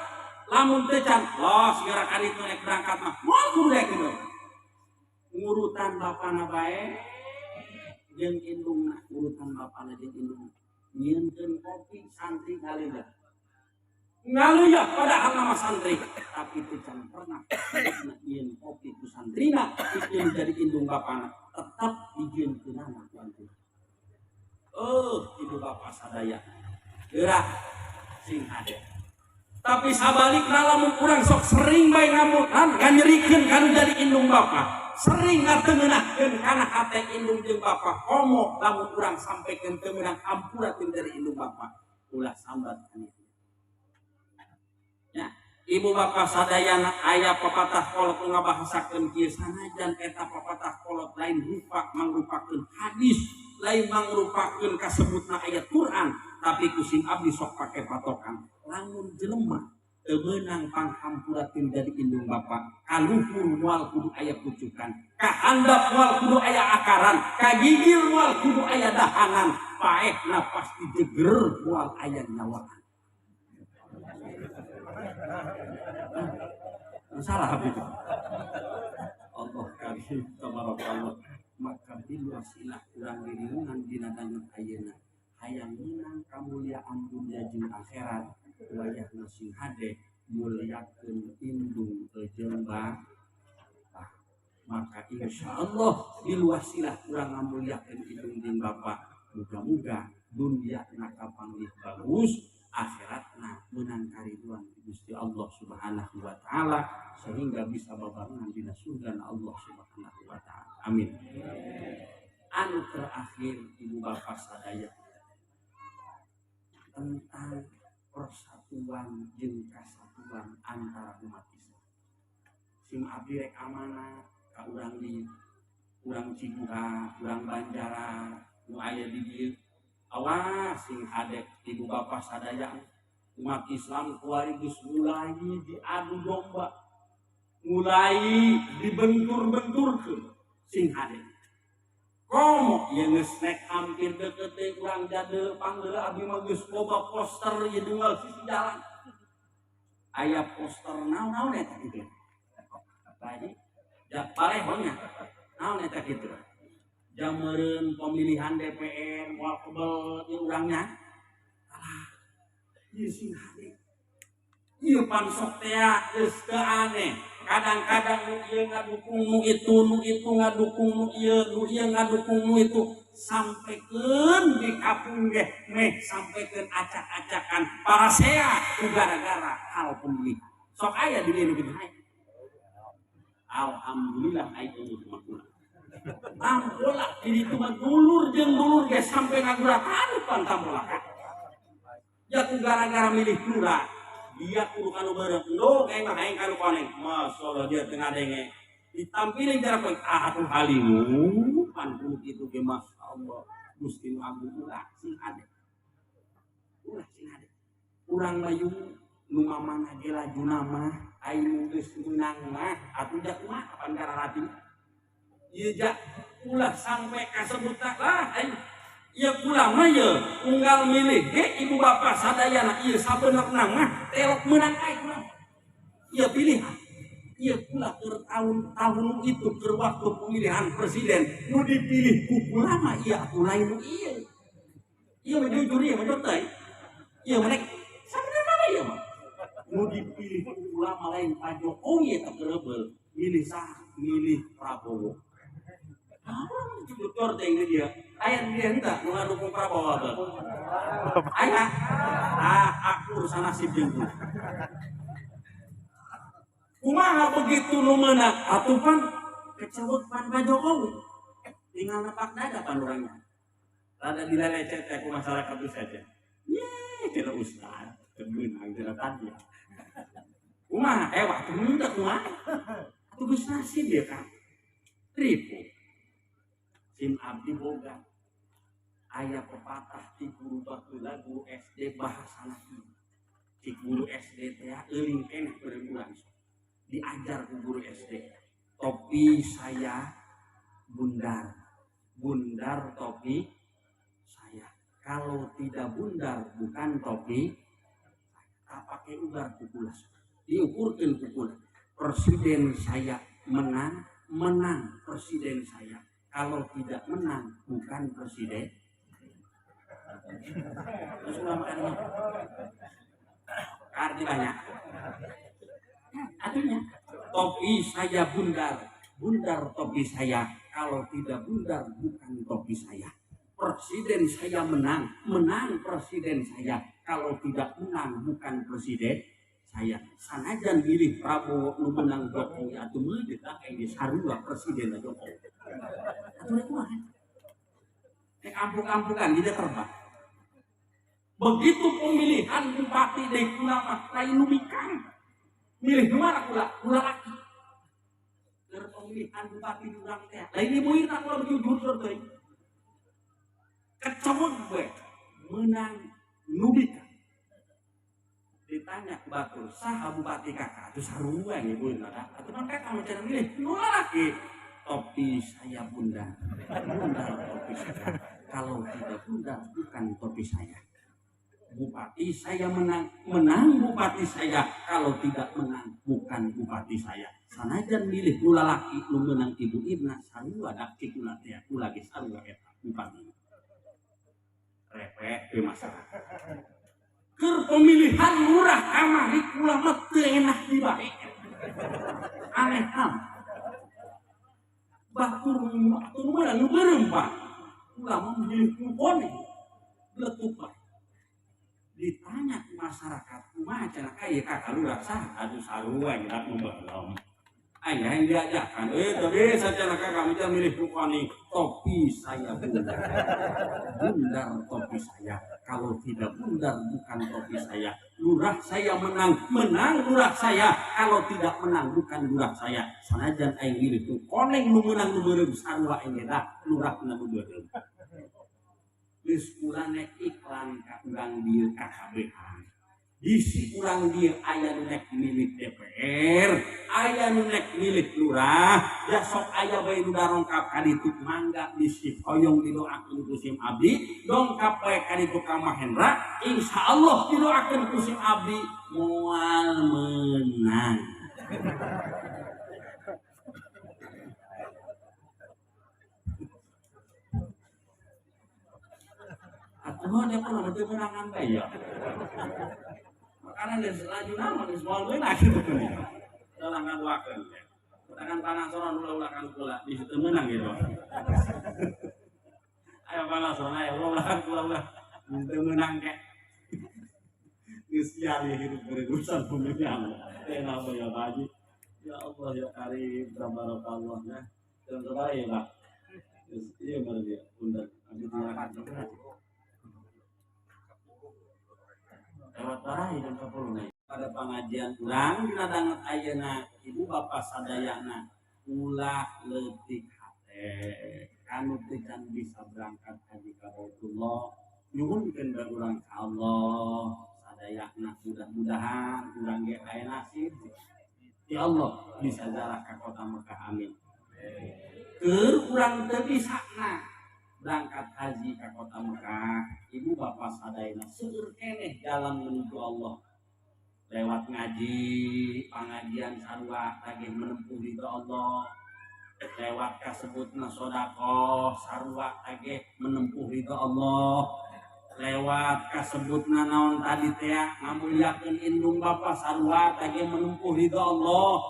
Lamun teu can los geura ka ditu rek berangkat mah moal kudu rek kieu. Ngurutan bapana bae jeung indungna, urutan bapana jeung indungna. Nyieunkeun kopi santri ngaleunah. Ngaluya padahal nama santri, tapi teu can pernah nyieun kopi ku santrina pikeun jadi indung bapana. Tetap dijieunkeun anak wantu. Ibu bapa sadaya gerak sing hade. Tapi sabalikna lamun urang sok sering bae ngamutan nganyerikeun kanu jadi indung bapa, sering ngateungeunahkeun kana hate indung jeung bapa, komo lamun urang sampekeun teu meunang ampurakeun dari indung bapa, ulah sambat kana. Ya, ibu bapa sadayana aya pepatah kolot ngabahasakeun kieu sanajan eta pepatah kolot lain rupa mangrupakeun hadis, lain mangrupakeun kasebutna ayat Quran, tapi kusim abdi sok pake patokan. Lamun jelema teu meunang panghampurakeun dari indung bapa, kaluhur moal kudu aya pucukan, ka handap moal kudu aya akaran, ka gigil moal kudu aya dahanan, paehna pasti jeger moal aya nyawaan. Salah itu. Allah karim tabarakallah. Maka bilwasilah urang diriungan dina dangan ayeuna hayang menang kamuliaan dunia jeung akhirat wayahna sing hade mulyakeun indung jeung Bapa. Maka insyaallah bilwasilah urang ngamulyakeun indung jeung Bapa. Muga-muga dunia kapanggih bagus, akhiratna menang kariduan Gusti Allah Subhanahu wa taala sehingga bisa babarengan dina surga Allah Subhanahu wa taala. Amin. Anu terakhir ibu bapak sadaya tentang persatuan jeung kasatuan antara umat Islam. Sim abdi rek amanah ka urang di urang Cibuha, urang Banjara, nu aya di dieu. Awas sing hadek ibu bapak sadaya umat Islam kuari geus mulai diadu domba, mulai dibentur-benturkeun sing hadek. Komo ieu geus nek hampir deukeut teh urang jadeu panggeulah abdi mah geus boga poster ieu deunggal sisi jalan. Aya poster naon eta kitu. Tadi ja palehongnya naon eta kitu. Jameureun pemilihan DPR moal kebel ieu urangnya. Alah, ieu sing hade. Ieu pansok teh geus teu aneh. Kadang-kadang nu ieu ngadukung nu itu ngadukung nu ieu ngadukung nu itu. Sampekeun di kapung ge meh sampekeun acak-acakan parasea ku gara-gara hal pemilihan. Sok aya di dieu geuning hae. Alhamdulillah aya nu makna. Tampola ini cuma dulur jeung dulur ge sampai ngaguratan tampola. Ya ku gara-gara milih lurah, dia kudu kanu beureum. No, kayak mah hayang kanu koneng. Masyaallah dia tengah denge. Ditampilin cara poe atuh halimu pan kudu kitu ge masyaallah. Gusti nu agung ulah sing ade. Ulah sing ade. Urang bayu nu mamana ge lajuna mah aya geus menang mah atuh da kumaha kapan gararati. Ieu ja ulah sampai kasebutna lah ieu kula mah ieu unggal milih ge ibu bapa sadayana ieu sabenerna mah telok meunang kae kula. Ieu pilihan. Ieu kula keur tahun itu keur waktu pemilihan presiden nu dipilih ku kula mah ieu atuh lain nu ieu. Ieu mah jujur ieu mah teh. Ieu mah sabenerna mah ieu mah. Nu dipilih ku kula mah lain Pak Jokowi eta kerebeul. Milih saha? Milih Prabowo. Dokter teh ini dia. Aya dia henteu nu ngadukung Prabowo apa? Aya. Aku urusan nasib jeung Kumaha begitu nu meunang atupan kecebut pan Pak Jokowi. Tinggal nepak dada pan urangnya. Rada dilecet ku masyarakat itu saja. Ye, kira ustaz, kebeunang kira tadi. Kumaha waktu mundak kumaha. Atuh geus nasib ya kan. Ribu. Sim abdi boga. Aya pepatah ti guru baheula guru SD bahasa lagi. Ti guru SD teh euling keneh beurang diajar ku guru SD. Topi saya bundar. Bundar topi saya. Kalau tidak bundar bukan topi. Tak pakai ugar kukulas. Diukurkeun kukulas. Presiden saya menang, menang presiden saya. Kalau tidak menang bukan presiden. Terus ulama arti banyak. Artinya topi saya bundar, bundar topi saya. Kalau tidak bundar bukan topi saya. Presiden saya menang, menang presiden saya. Kalau tidak menang bukan presiden saya. Sanajan milih Prabowo nu menang Jokowi atuh meuli kita kayak sarua presiden Jokowi. Atuh kumaha? Nek ampuk-ampukan dia terbang. Begitu pemilihan bupati di kula mah lain nu mikang. Milih nu mana kula laki. Keur pemilihan bupati di urang teh. Lain ibu-ibu kula jujur teh. Keceweg gue menang nu mikang. Ditanya ke batur, saha bupati kakak? Itu sarua ibu-ibu ada. Atuh mah kakak macam milih nu laki. Topi saya bundar. Bundar topi saya. Kalau tidak bundar bukan topi saya. Bupati saya menang, menang bupati saya. Kalau tidak menang bukan bupati saya. Sanajan milih nu lalaki nu menang ibu Irna sarua dak kula teh kula ge sarua eta bupati. Repek teu masyarakat. Keur pemilihan lurah kamari kula mah teu enak dibae. Aneh am. Batur mah nu beureum Pak. Kula mah milih nu koneng. Letuk bae. Ditanya ke masyarakat, kumaha cenah kaya kakak lurah sah? Aduh sarua nyerak nu belum. Aya yang diajarkan, tadi saja kakak kami milih rupani topi saya bundar. Bundar topi saya. Kalau tidak bundar bukan topi saya. Lurah saya menang, menang lurah saya. Kalau tidak menang bukan lurah saya. Sanajan aing milih tu koneng nu menang nu beureum sarua aing dah lurah nu beureum. Geus urang nek iklan ka urang dieu KKBH. Isi urang dieu aya nu nek milik DPR, aya nu nek milik lurah, ya sok aya bae nu darongkap ka ditu mangga bisi hoyong didoakeun ku sim abdi, dongkap bae ka ditu ka Mahendra, insyaallah didoakeun ku sim abdi moal menang. Atuh dia pernah teu menangan bae ya. Karena dia selaju nama di semua gue lagi tuh nih, dalangan wakan, dalangan panasoran ulah-ulakan pula di situ menang gitu. Ayo panasoran ayo ulah-ulakan pula di situ menang kayak. Kesian ya hidup berurusan pemilihan. Kenapa ya Pak Haji? Ya Allah ya Karim, Tabarakallah ya. Dan saudara ya Pak. Iya benar dia, bunda. Nanti dilakukan. Lewat barahi dan kapuluna pada pengajian urang dina danget ayeuna ibu bapak sadayana ulah leutik hate kanu teu can bisa berangkat haji ka Baitullah nyuhunkeun ka urang ka Allah sadayana mudah-mudahan urang ge aya nasib ya Allah bisa zarah ka kota Mekah amin. Keur urang teu bisana berangkat haji ke kota Mekah, ibu bapak sadayana seueur keneh jalan menuju Allah. Lewat ngaji, pengajian sarua tagih menempuh ridho Allah. Lewat kasebutna sedekah sarua tagih menempuh ridho Allah. Lewat kasebutna naon tadi teh ngamulyakeun indung bapak sarua tagih menempuh ridho Allah.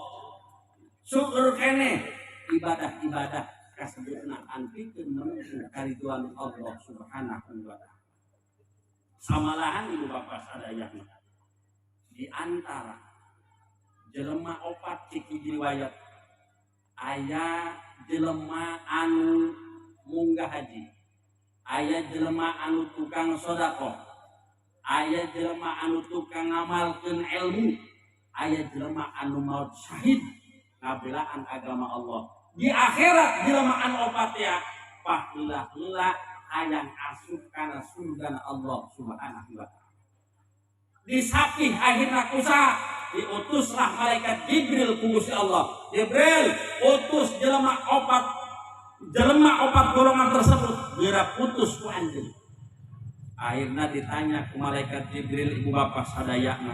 Seueur keneh ibadah-ibadah kasebutna antikeun menuju kariduan Allah Subhanahu wa taala. Samalahan ibu bapak sadayana di antara jelema opat ciki riwayat aya jelema anu munggah haji, aya jelema anu tukang sodako, aya jelema anu tukang ngamalkeun ilmu, aya jelema anu maut syahid ngabelaan agama Allah. Di akhirat jelema anu opat ya paheula-heula hayang asup kana surga Allah Subhanahu wa taala. Disapih akhirna kusa diutuslah malaikat Jibril ku Gusti Allah. Jibril utus jelema opat golongan tersebut geura putus ku anjeun. Akhirna ditanya ku malaikat Jibril ibu bapak sadayana.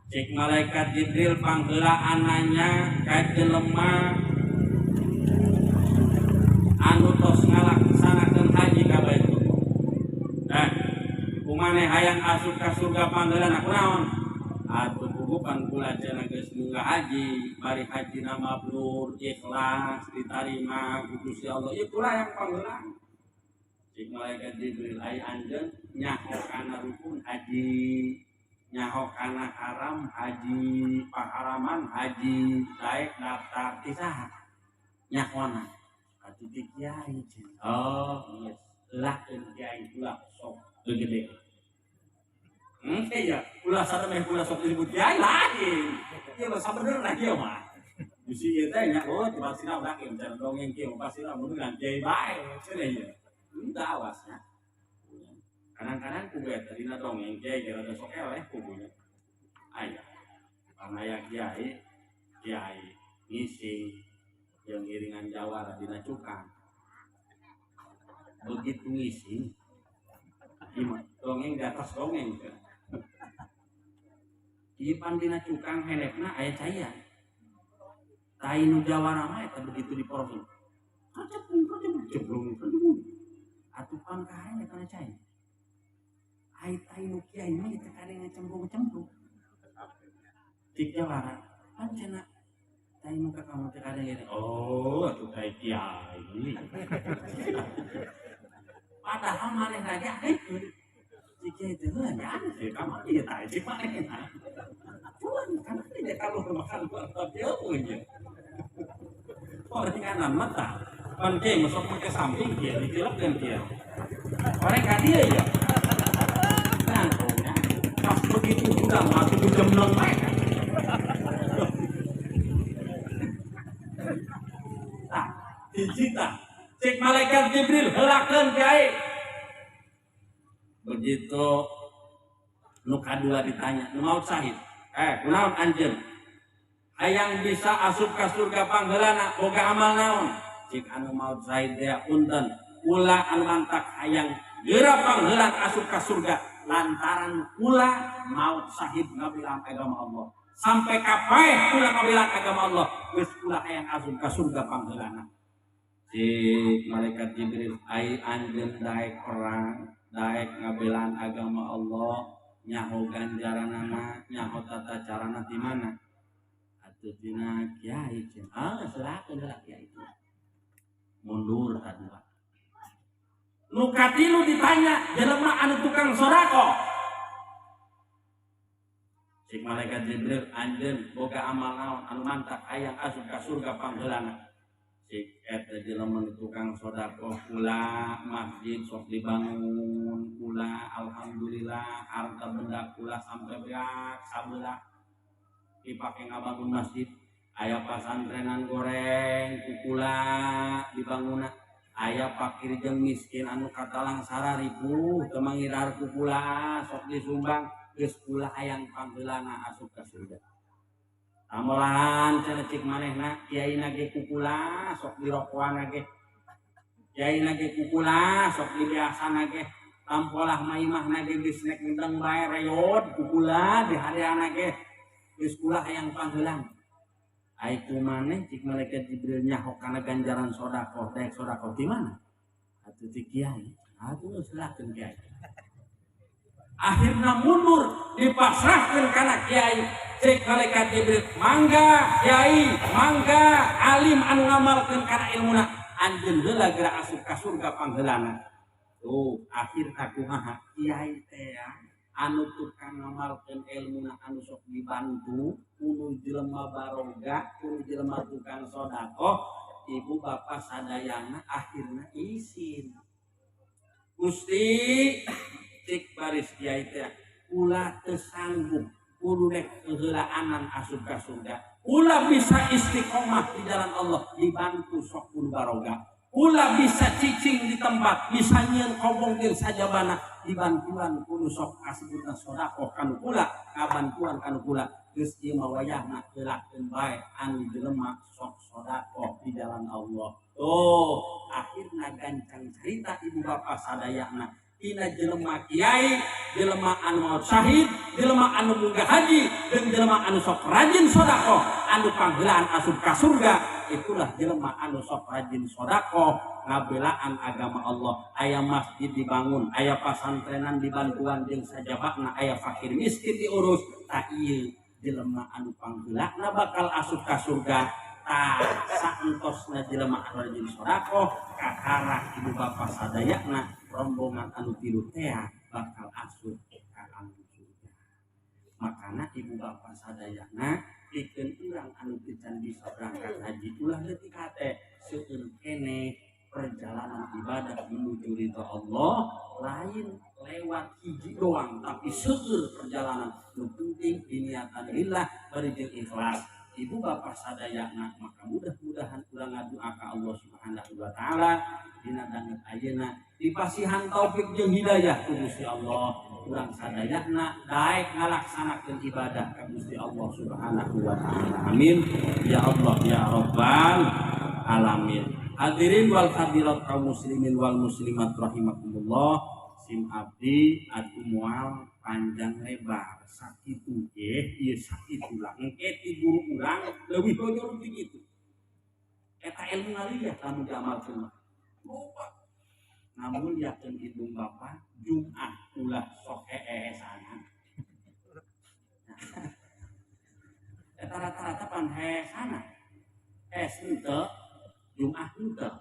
Cek malaikat Jibril pangheula ananya ka jelema anu tos ngalaksanakeun haji ka Baitullah. Kumane hayang asup ka surga panggeulana kunaon? Atuh bukan kula cenah geus munggah haji, bari hajina mabrur, ikhlas, ditarima ku Gusti Allah. Ieu kula yang panggeulana. Cik malaikat Jibril ai anjeun nyaho kana rukun haji, nyaho kana haram haji, paharaman haji, daek daftar ti saha? Nyahona. Atuh ti kiai cenah. Oh, geus. Lah kiai kula sok gede. Ya, ulah sareng ulah sok disebut kiai lain. Ieu mah sabenerna kieu mah. Bisi ieu teh nya oh tiba sina udah kieu cara dongeng kieu pasina beneran kiai bae cenah ieu. Henteu awasna. Kadang-kadang ku beta dina dongeng kiai ge rada sok eleh kubunya. Aya. Panaya kiai ngisi yang iringan jawara dina cukang. Begitu ngisi dongeng di atas dongeng kan. Di pandina cukang henekna aya caian. Tai nu jawara mah eta begitu diporong. Ceplung. Atupan ka hene kana cai. Ai tai nu kiai mah teh kade ngacemplung. Cik jawara, pancena tai nu ka kamu teh kade ngene. Oh, atuh tai kiai. Padahal maneh raja haikeun. Jika itu ya, kamu tidak tahu sih maneh. Cuman kan tidak kalau makan dia punya. Orang kanan mata, pancing masuk ke samping dia, ditilapkan dia. Orang kan dia ya. Nah, pas begitu sudah masuk jam 6 mereka. Nah, dicita. Cek malaikat Jibril helakeun kiai. Begitu nu kadua ditanya, nu maut syahid. Kunaon anjeun? Hayang bisa asup ka surga panggeulana boga amal naon? Cik anu maut syahid teh punten, ulah anu mantak hayang geura pangheula asup ka surga lantaran ulah maut syahid ngabilang agama Allah. Sampai kapaeh ulah ngabilang agama Allah, geus ulah hayang asup ka surga panggeulana. Cik malaikat Jibril ai anjeun daek perang, daek ngabelaan agama Allah, nyaho ganjaranana, nyaho tata carana di mana? Atuh dina kiai cenah. Serahkeun heula kiai itu. Mundur kadua. Nu katilu ditanya, jelema anu tukang sodako. Cik malaikat Jibril anjeun boga amal naon anu mantak hayang asup ka surga pangheulana. Cik eta jelema tukang sodako kula masjid sok dibangun kula alhamdulillah harta benda kula sampai beak sabelah dipake ngabangun masjid. Aya pasantrenan goreng kukula dibangunna, aya fakir jeung miskin anu katalang 1000 teu mangidar kukula sok disumbang geus kula hayang pangheulana asup ka surga. Amalan cenah cik manehna kiaina ge kukula sok dirokoana ge. Kiaina ge kukula sok dibiasana ge. Tampolah maimahna ge geus nek gendeng bae reyod kukula dihadeana ge. Geus kula hayang pangheulana. Ai kumaneh cik malaikat Jibril nyaho kana ganjaran sedekah, daek sedekah di mana? Atuh ti kiai. Atuh serahkeun kiai. Akhirna mundur dipasrahkeun kana kiai. Cek malaikat Jibril, mangga kiai, mangga alim anu ngamalkeun kana ilmuna, anjeun heula geura asup ka surga pangheulana. Tuh, akhirna kumaha kiai teh anu tukang ngamalkeun ilmuna anu sok dibantu kudu jelema barokah kudu jelema tukang sedekah ibu bapak sadayana akhirna isin Gusti cik baris kiai teh ulah teu sanggup kudu rek heulaanan asup ka surga ulah bisa istiqomah di jalan Allah dibantu sok kudu barokah ulah bisa cicing di tempat bisa nyieun kobong jeung sajabana dibantuan kudu sok kasebutna sedekah kanu kula kabantuan kanu kula geus ieu mah wayahna heulakeun bae anu jelema sok sedekah di jalan Allah. Akhirna gancang cerita ibu bapak sadayana tina jelema kiai jelema anu maot syahid jelema anu munggah haji jeung jelema anu sok rajin sedekah anu panggelaan asup ka surga itulah jelema anu sok rajin sedekah ngabelaan agama Allah aya masjid dibangun aya pasantrenan dibantuan jeung sajabana aya fakir miskin diurus tah ieu jelema anu panggeulana bakal asup ka surga saentosna jelema anu rajin sedekah kakarah ibu bapak sadayana rombongan anu tilu teh bakal asup ka surga makana ibu bapak sadayana pikeun urang anu teu can bisa berangkat haji ulah leutik hate seueur keneh perjalanan ibadah menuju ridho Allah lain lewat hiji doang tapi seueur perjalanan nu penting diniatan lillah bari jeung ikhlas ibu bapak sadayana maka mudah-mudahan urang ngadoa ka Allah Subhanahu wa taala dina danget ayeuna dipasihan taufik jeung hidayah ku Gusti Allah urang sadayana daek ngalaksanakeun ibadah ka Gusti Allah Subhanahu wa taala amin ya Allah ya rabbal alamin hadirin wal hadirat kaum muslimin wal muslimat rahimakumullah sim abdi atuh moal panjang lebar sakitu ge ieu sakitu lah engke ti guru urang leuwih banyak ti kitu eta ilmu ngaliah lamun diamalkeun loba namun yakin indung bapak Jumat ulah sok heesanan eta rata-rata pan heesana henteu Jumat henteu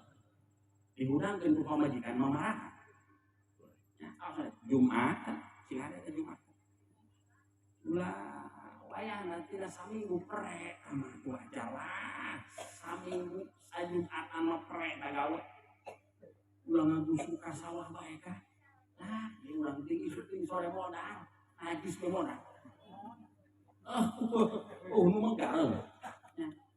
dihurangkeun ku pamajikan mamarahan Jumat sing ada ke Jumat ulah wayahna tina saminggu prek mah tuh jalan saminggu sajumatan mah prek tagawe ulah ngagusu ka sawah bae kah nah di urang tinggi syuting sore modal najis ge modal nu menggal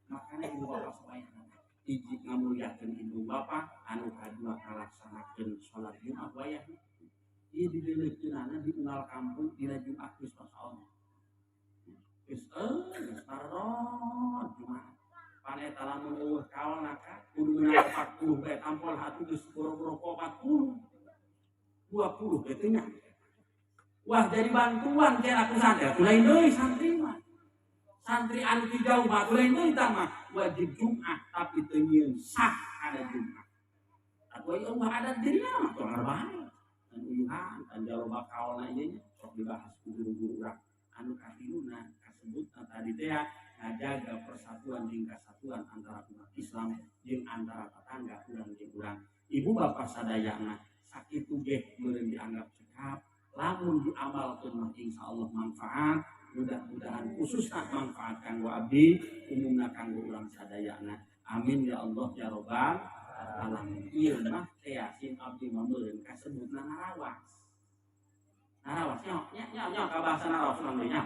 makanya ibu bapak sebayana hiji ngamulyakeun ibu bapak anu kadua kalaksanakeun salat Jumat wayahna ieu dideuleukeunana di unggal kampung dina Jumat geus pasaon geus taron Jumat paneta lamun eueuh kaolna ka kudu meunang 40 bae tampol hatu geus boro-boro 40 20 bae teh nya wah jadi bantuan cenah ku santri atuh lain deui santri mah santri anu di jauh mah atuh lain deui tah mah wajib Jumat tapi teu nyieun sah ada Jumat atuh ieu mah adat dirinya mah tong bae uyuhan dan jaloba kaolna ieu nya sok dibahas ku guru-guru urang anu katiluna kasebutna tadi teh ngajaga persatuan jeung kesatuan antara umat Islam jeung antara tetangga urang jeung urang ibu bapak sadayana sakitu ge meureun dianggap cekap lamun diamalkeun mah insyaallah manfaat mudah-mudahan khususna manfaat kanggo abdi umumna kanggo urang sadayana amin ya Allah ya rabbal alamin ieu mah teh sim abdi mah meureun kasebutna narawas nya ka bahasa narawas mah nya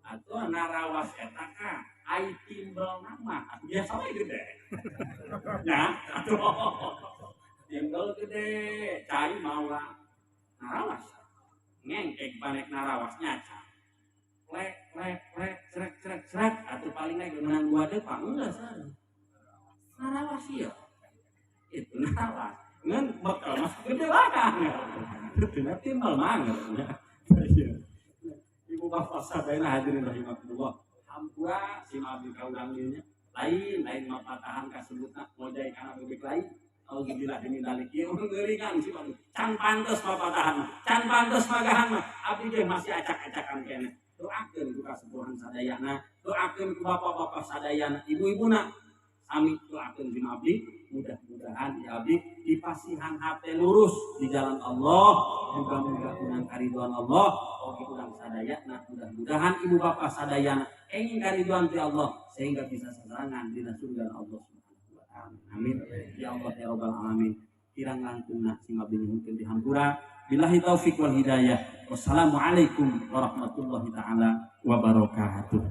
atuh narawas eta ka ai timbel nama biasa we gede nya atuh timbel gede cai maula narawas ngengkek banek narawas nyaca lek crek atuh paling lagi menang 2 depan enggak sareng narawas ieu itu narawas ngan bakal masuk gede bakal teu timbel mangga ibu bapak sadayana hadirin rahimakumullah hampura si abdi ka urang ieu nya lain mah patahan kasebutna ngojai kana bebek lain auzubillah min dzalik ieu geuringan si abdi can pantes papatahan can pantes magahan mah abdi ge masih acak-acakan keneh doakeun ku kasepuhan sadayana doakeun ku bapak-bapak sadayana ibu-ibuna sami doakeun di abdi mudah-mudahan ya abdi dipasihan hati lurus di jalan Allah, mudah-mudahan urang kariduan Allah, oke urang sadaya. Nah mudah-mudahan ibu bapak sadayana ingin kariduan ti Allah sehingga bisa sasangan dina surga Allah Subhanahu wa taala. Amin ya Allah ya rabbal alamin. Kirang langkungna sing abdi nyuhunkeun di hampura. Billahi taufik wal hidayah. Wassalamualaikum warahmatullahi taala wabarakatuh.